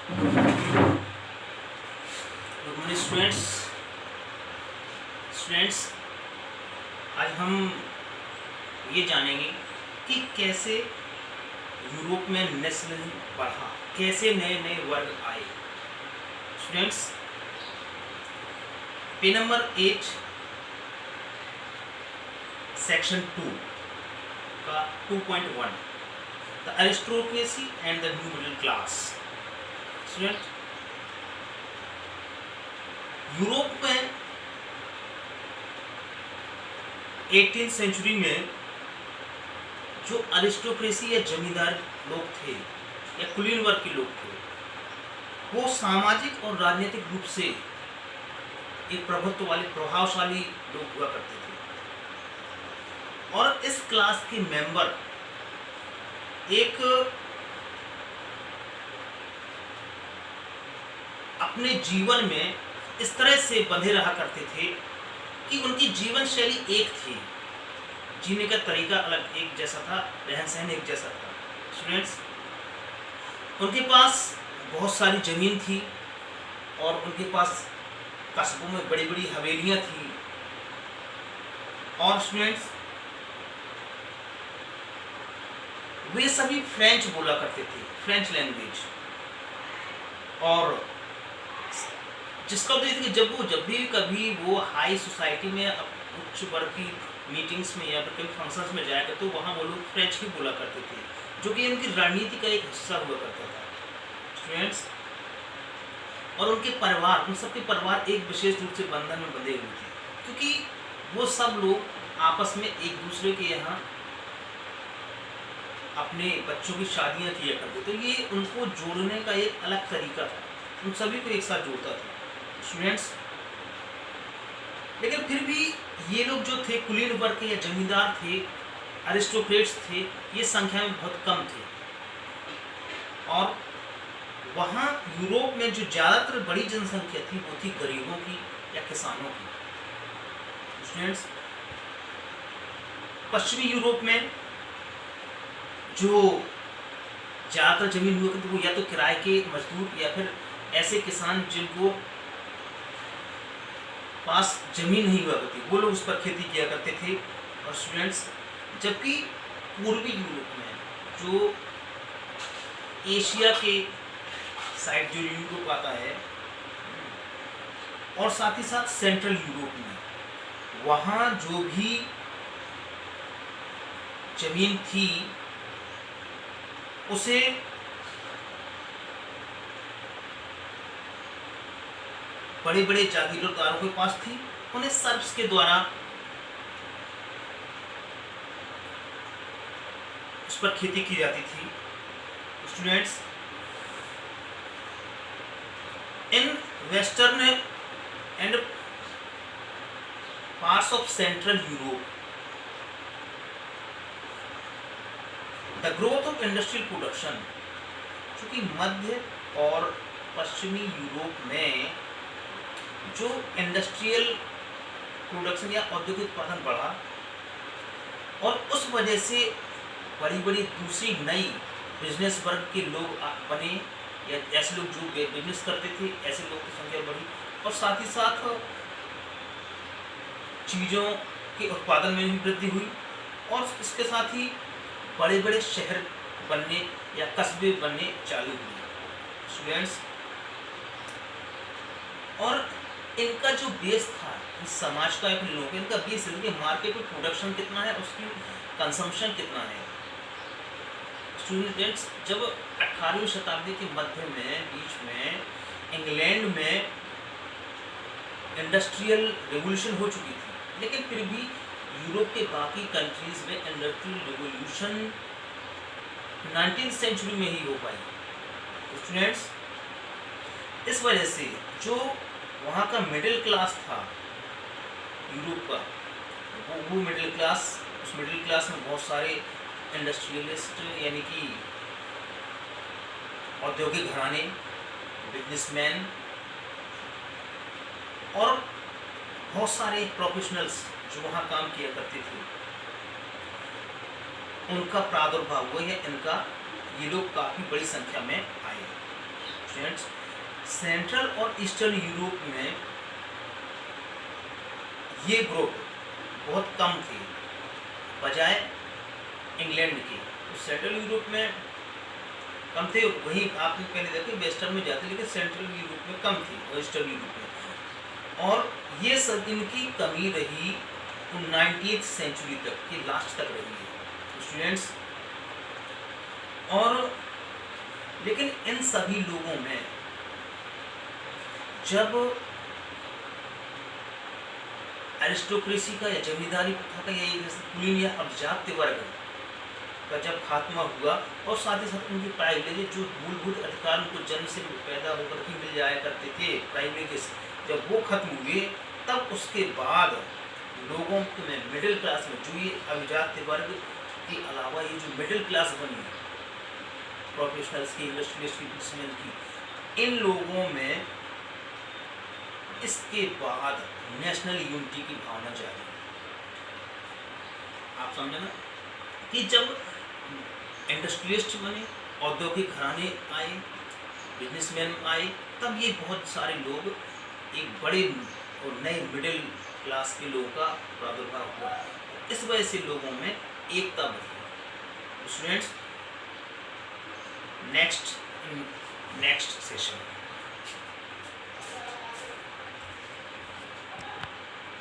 Good morning students. आज हम ये जानेंगे कि कैसे यूरोप में नेशनलिज्म बढ़ा, कैसे नए नए वर्ग आए। स्टूडेंट्स, पे नंबर 8 सेक्शन 2 का 2.1 the aristocracy and the new middle class. Student, Europe में 18th सेंचुरी में जो अरिस्टोक्रेसी या जमींदार लोग थे या कुलीन वर्ग के लोग थे, वो सामाजिक और राजनीतिक रूप से एक प्रभुत्व वाले प्रभावशाली लोग हुआ करते थे। और इस क्लास के मेंबर एक अपने जीवन में इस तरह से बंधे रहा करते थे कि उनकी जीवन शैली एक थी, जीने का तरीका अलग एक जैसा था, रहन सहन एक जैसा था। स्टूडेंट्स, उनके पास बहुत सारी जमीन थी और उनके पास कस्बों में बड़ी बड़ी हवेलियां थी। और स्टूडेंट्स, वे सभी फ्रेंच बोला करते थे, फ्रेंच लैंग्वेज। और जिसका उद्देश्य कि जब भी कभी वो हाई सोसाइटी में उच्च वर्ग की मीटिंग्स में या फिर कभी फंक्शंस में जाएगा तो वहाँ वो लोग फ्रेंच ही बोला करते थे, जो कि उनकी रणनीति का एक हिस्सा हुआ करता था। स्टूडेंट्स, और उनके परिवार, उन सबके परिवार एक विशेष रूप से बंधन में बंधे हुए थे, क्योंकि वो सब लोग आपस में एक दूसरे के यहाँ अपने बच्चों की शादियाँ किया करते, तो ये उनको जोड़ने का एक अलग तरीका था, उन सभी को एक साथ जोड़ता था। स्टूडेंट्स, लेकिन फिर भी ये लोग जो थे कुलीन वर्ग के या जमींदार थे, अरिस्टोक्रेट्स थे, ये संख्या में बहुत कम थे। और वहाँ यूरोप में जो ज़्यादातर बड़ी जनसंख्या थी वो थी गरीबों की या किसानों की। स्टूडेंट्स, पश्चिमी यूरोप में जो ज़्यादातर जमीन हुआ करती वो या तो किराए के मजदूर या फिर ऐसे किसान जिनको पास जमीन नहीं हुआ करती, वो लोग उस पर खेती किया करते थे। और स्टूडेंट्स, जबकि पूर्वी यूरोप में जो एशिया के साइड जो यूरोप आता है और साथ ही साथ सेंट्रल यूरोप में वहाँ जो भी जमीन थी उसे बड़े बड़े जागीरदारों के पास थी, उन्हें सर्ब्स के द्वारा उस पर खेती की जाती थी। Students, in western and parts of central Europe the growth of industrial production, चूंकि मध्य और पश्चिमी यूरोप में जो इंडस्ट्रियल प्रोडक्शन या औद्योगिक उत्पादन बढ़ा और उस वजह से बड़ी बड़ी दूसरी नई बिजनेस वर्ग के लोग बने, या ऐसे लोग जो बिजनेस करते थे, ऐसे लोगों की संख्या बढ़ी। और साथ ही साथ चीज़ों के उत्पादन में भी वृद्धि हुई और इसके साथ ही बड़े बड़े शहर बनने या कस्बे बनने चालू हुए। स्टूडेंट्स, और इनका जो बेस था इस समाज का, एक लोग इनका बेस इनके मार्केट में प्रोडक्शन कितना है, उसकी कंजम्पशन कितना है। स्टूडेंट्स, जब 18वीं शताब्दी के मध्य में बीच में इंग्लैंड में इंडस्ट्रियल रेवोल्यूशन हो चुकी थी, लेकिन फिर भी यूरोप के बाकी कंट्रीज में इंडस्ट्रियल रेवोल्यूशन 19th सेंचुरी में ही हो पाई। स्टूडेंट्स, इस वजह से जो वहाँ का मिडिल क्लास था यूरोप का, वो मिडिल क्लास, उस मिडिल क्लास में बहुत सारे इंडस्ट्रियलिस्ट यानी कि औद्योगिक घराने, बिजनेसमैन और बहुत सारे प्रोफेशनल्स जो वहाँ काम किया करते थे, उनका प्रादुर्भाव हुआ है। ये लोग काफ़ी बड़ी संख्या में आए। स्टूडेंट्स, सेंट्रल और ईस्टर्न यूरोप में ये ग्रुप बहुत कम थे बजाय इंग्लैंड के। तो सेंट्रल यूरोप में कम थे, वहीं आपने पहले देखे वेस्टर्न में जाते, लेकिन सेंट्रल यूरोप में कम थी और ईस्टर्न यूरोप में। और ये सब इनकी कमी रही 19th सेंचुरी तक की, लास्ट तक रही है स्टूडेंट्स। और लेकिन इन सभी लोगों में जब एरिस्टोक्रेसी का या जमींदारी प्रथा का या कुलीन या अभिजात्य वर्ग का जब खात्मा हुआ, और साथ ही साथ उनकी प्राइविलेज जो मूलभूत अधिकार उनको जन्म से पैदा होकर के मिल जाया करते थे, प्राइविलेजेस, जब वो खत्म हुए, तब उसके बाद लोगों में मिडिल क्लास में जो ये अभिजात्य वर्ग के अलावा ये जो मिडिल क्लास बनी, प्रोफेशनल्स की, इंडस्ट्रियलिस्ट की, बिजनेसमैन की, इन लोगों में इसके बाद नेशनल यूनिटी की भावना जागी। आप समझे ना कि जब इंडस्ट्रियलिस्ट बने, औद्योगिक घराने आए, बिजनेसमैन आए, तब ये बहुत सारे लोग एक बड़े और नए मिडिल क्लास के लोगों का प्रादुर्भाव हुआ। इस वजह से लोगों में एकता बढ़ी। Students, next session